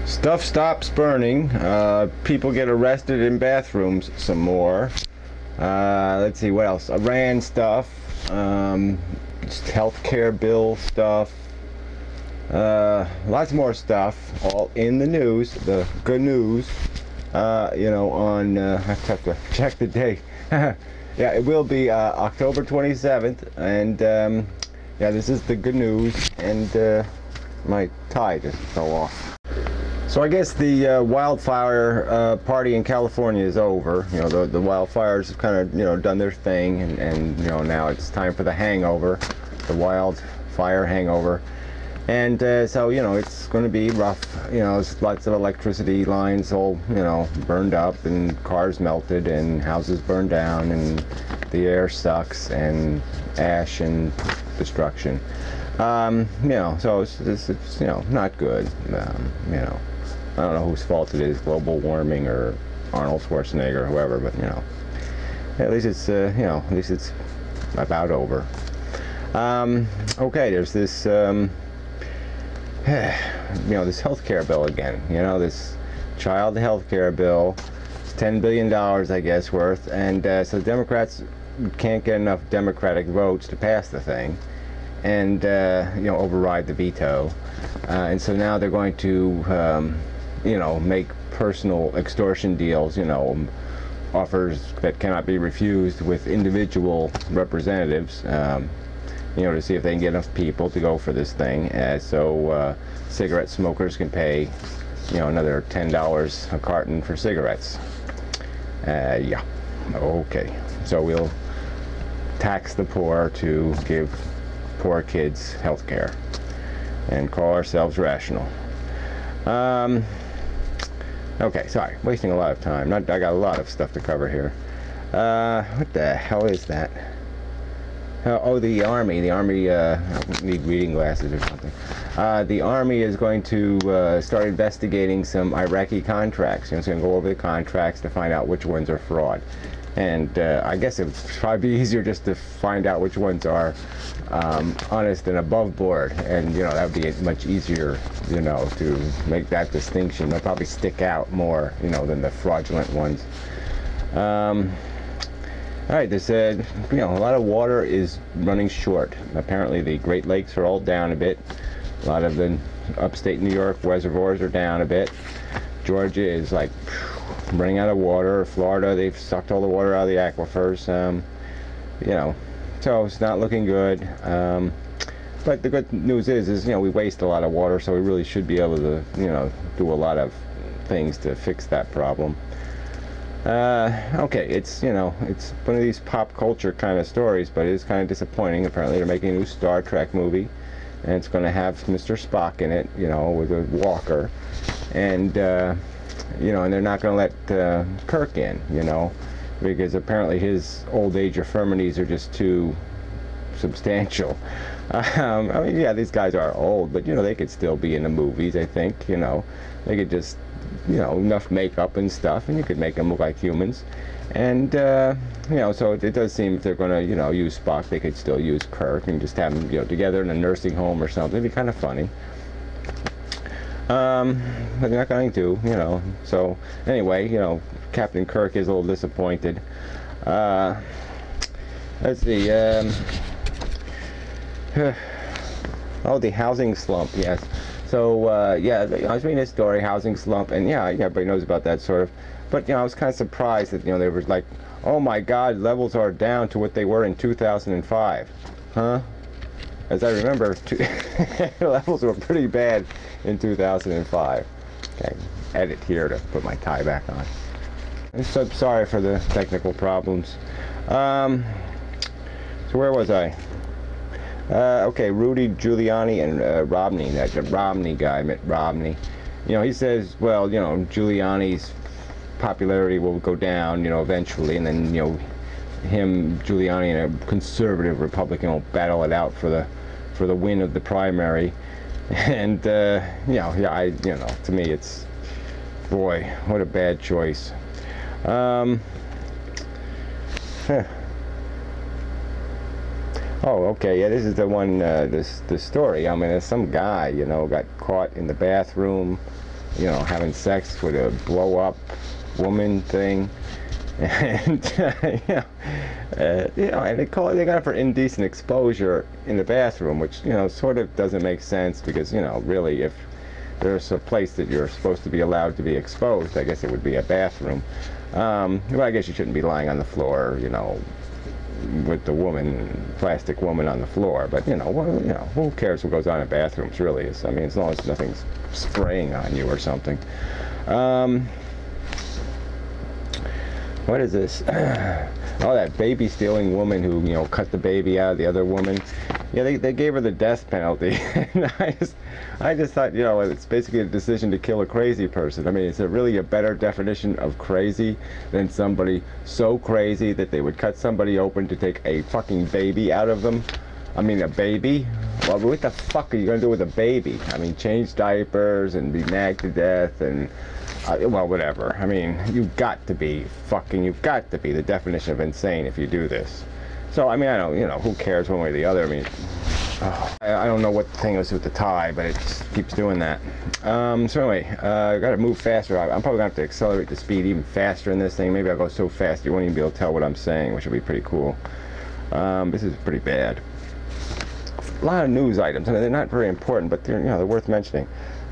Stuff stops burning. People get arrested in bathrooms some more. Let's see what else. Iran stuff. Just healthcare bill stuff. Lots more stuff. All in the news. The GANOOZE. You know, on I have to check the date. Yeah, it will be October 27th, and yeah, this is the GANOOZE, and my tie just fell off. So I guess the wildfire party in California is over. You know, the wildfires have kind of, you know, done their thing, and you know, now it's time for the hangover, the wildfire hangover. And so, you know, it's going to be rough. You know, there's lots of electricity lines all, you know, burned up, and cars melted, and houses burned down, and the air sucks, and ash and destruction. You know, so it's you know, not good. You know, I don't know whose fault it is, global warming or Arnold Schwarzenegger or whoever, but you know, at least it's you know, at least it's about over. Okay, there's this you know, this healthcare bill again. You know, this child healthcare bill. It's $10 billion, I guess, worth, and so Democrats can't get enough Democratic votes to pass the thing, and you know, override the veto, and so now they're going to you know, make personal extortion deals, you know, offers that cannot be refused with individual representatives, you know, to see if they can get enough people to go for this thing, so cigarette smokers can pay, you know, another $10 a carton for cigarettes. Yeah, okay, so we'll tax the poor to give poor kids health care and call ourselves rational. Okay, sorry, wasting a lot of time. I got a lot of stuff to cover here. What the hell is that? Oh, the Army. The Army, I need reading glasses or something. The Army is going to start investigating some Iraqi contracts. You know, it's going to go over the contracts to find out which ones are fraud. And I guess it would probably be easier just to find out which ones are honest and above board. And, you know, that would be much easier, you know, to make that distinction. They'll probably stick out more, you know, than the fraudulent ones. All right, they said, you know, a lot of water is running short. Apparently the Great Lakes are all down a bit. A lot of the upstate New York reservoirs are down a bit. Georgia is like running out of water. Florida, they've sucked all the water out of the aquifers. You know, so it's not looking good. But the good news is, you know, we waste a lot of water, so we really should be able to, you know, do a lot of things to fix that problem. Okay, it's, you know, it's one of these pop culture kind of stories, but it is kind of disappointing. Apparently they're making a new Star Trek movie, and it's going to have Mr. Spock in it, you know, with a walker, and you know, and they're not going to let Kirk in, you know, because apparently his old age infirmities are just too substantial. I mean, yeah, these guys are old, but you know, they could still be in the movies. I think, you know, they could just, you know, enough makeup and stuff, and you could make them look like humans. And you know, so it does seem if they're going to, you know, use Spock, they could still use Kirk and just have them, you know, together in a nursing home or something. It'd be kind of funny. But they're not going to, you know. So anyway, you know, Captain Kirk is a little disappointed. Let's see. Oh, the housing slump. Yes. So yeah, I was reading this story, housing slump, and yeah, everybody knows about that sort of. But you know, I was kind of surprised that, you know, they were like, oh my God, levels are down to what they were in 2005. Huh? As I remember, levels were pretty bad in 2005. Okay, edit here to put my tie back on. I'm so sorry for the technical problems. So where was I? Okay, Rudy Giuliani and Romney, that Romney guy, Mitt Romney. You know, he says, well, you know, Giuliani's popularity will go down, you know, eventually, and then, you know, Giuliani and a conservative Republican will battle it out for the win of the primary. And you know, yeah, you know, to me it's, boy, what a bad choice. Oh, okay, yeah, this is the one, this story. I mean, there's some guy, you know, got caught in the bathroom you know, having sex with a blow-up woman thing. And you know, and they got it for indecent exposure in the bathroom, which, you know, sort of doesn't make sense, because, you know, really, if there's a place that you're supposed to be allowed to be exposed, I guess it would be a bathroom. Well, I guess you shouldn't be lying on the floor, you know, with the plastic woman on the floor. But, you know, who cares what goes on in bathrooms, really? I mean, as long as nothing's spraying on you or something. What is this? Oh, that baby stealing woman who, you know, cut the baby out of the other woman. Yeah, they gave her the death penalty. And I just thought, you know, it's basically a decision to kill a crazy person. I mean, is there really a better definition of crazy than somebody so crazy that they would cut somebody open to take a fucking baby out of them? I mean, a baby? Well, what the fuck are you gonna do with a baby? I mean, change diapers and be nagged to death and, well, whatever. I mean, you've got to be the definition of insane if you do this. So, I mean, I don't, you know, who cares one way or the other? I mean, I don't know what the thing is with the tie, but it just keeps doing that. So anyway, I gotta move faster. I'm probably gonna have to accelerate the speed even faster in this thing. Maybe I'll go so fast you won't even be able to tell what I'm saying, which would be pretty cool. This is pretty bad. A lot of news items. I mean, they're not very important, but they're, you know, they're worth mentioning.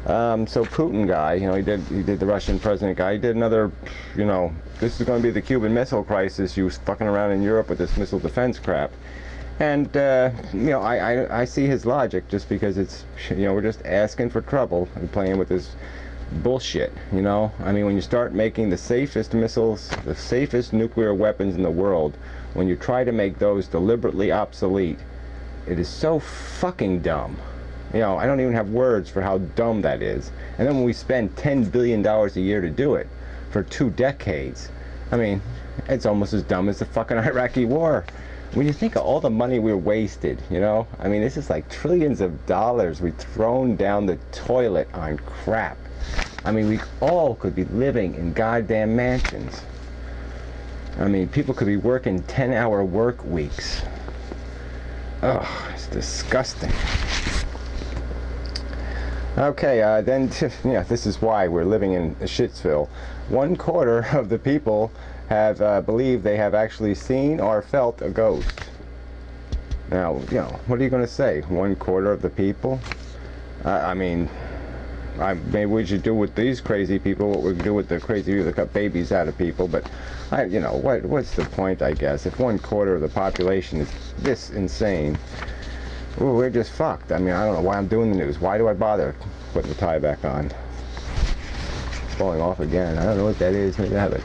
So Putin guy, you know, he did the Russian president guy. He did another, you know, this is going to be the Cuban Missile Crisis. You was fucking around in Europe with this missile defense crap. And, you know, I see his logic, just because it's, you know, we're just asking for trouble and playing with this bullshit, you know? I mean, when you start making the safest missiles, the safest nuclear weapons in the world, when you try to make those deliberately obsolete, it is so fucking dumb. You know, I don't even have words for how dumb that is. And then when we spend $10 billion a year to do it for 2 decades, I mean, it's almost as dumb as the fucking Iraqi war. When you think of all the money we wasted, you know, I mean, this is like trillions of dollars we've thrown down the toilet on crap. I mean, we all could be living in goddamn mansions. I mean, people could be working 10-hour work weeks. Ugh, it's disgusting. Okay, then, yeah, this is why we're living in Shitsville. 1/4 of the people have believe they have actually seen or felt a ghost. Now, you know, what are you going to say? 1/4 of the people? I mean, maybe we should do with these crazy people what we do with the crazy people that cut babies out of people. But you know, what's the point? I guess if 1/4 of the population is this insane, ooh, we're just fucked. I mean, I don't know why I'm doing the news. Why do I bother putting the tie back on? It's falling off again. I don't know what that is. Maybe I have a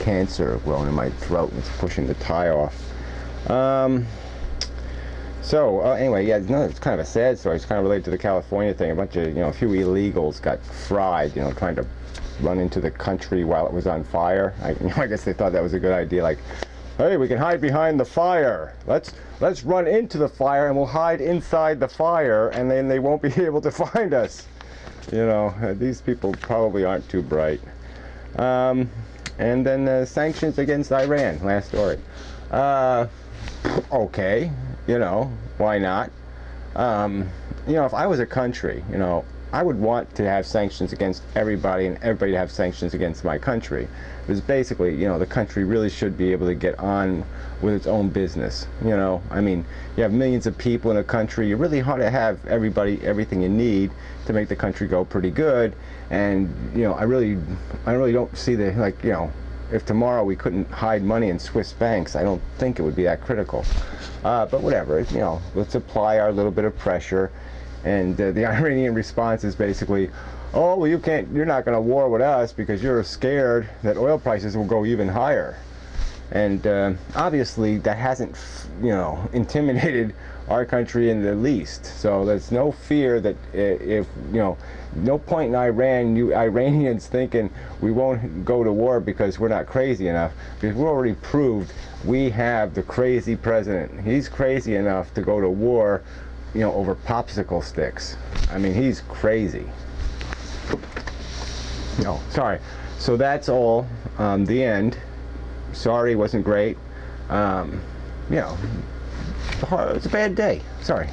cancer growing in my throat and it's pushing the tie off. So anyway, yeah, no, it's kind of a sad story. It's kind of related to the California thing. A bunch of, you know, a few illegals got fried, you know, trying to run into the country while it was on fire. I guess they thought that was a good idea. Like, hey, we can hide behind the fire. Let's run into the fire and we'll hide inside the fire, and then they won't be able to find us. You know, these people probably aren't too bright. And then sanctions against Iran. Last story. Okay, you know, why not? You know, if I was a country, you know, I would want to have sanctions against everybody and everybody to have sanctions against my country. Because basically, you know, the country really should be able to get on with its own business. You know, I mean, you have millions of people in a country. You really ought to have everybody, everything you need to make the country go pretty good. And, you know, I really don't see the, like, you know, if tomorrow we couldn't hide money in Swiss banks, I don't think it would be that critical. But whatever, you know, let's apply our little bit of pressure. And the Iranian response is basically, oh, well, you're not going to war with us because you're scared that oil prices will go even higher. And obviously that hasn't, you know, intimidated our country in the least. So there's no fear that if, you know, no point in Iran, you Iranians thinking we won't go to war because we're not crazy enough. Because we already proved we have the crazy president. He's crazy enough to go to war, you know, over popsicle sticks. I mean, he's crazy. No, sorry. So that's all. The end. Sorry, wasn't great. You know, it's a bad day. Sorry.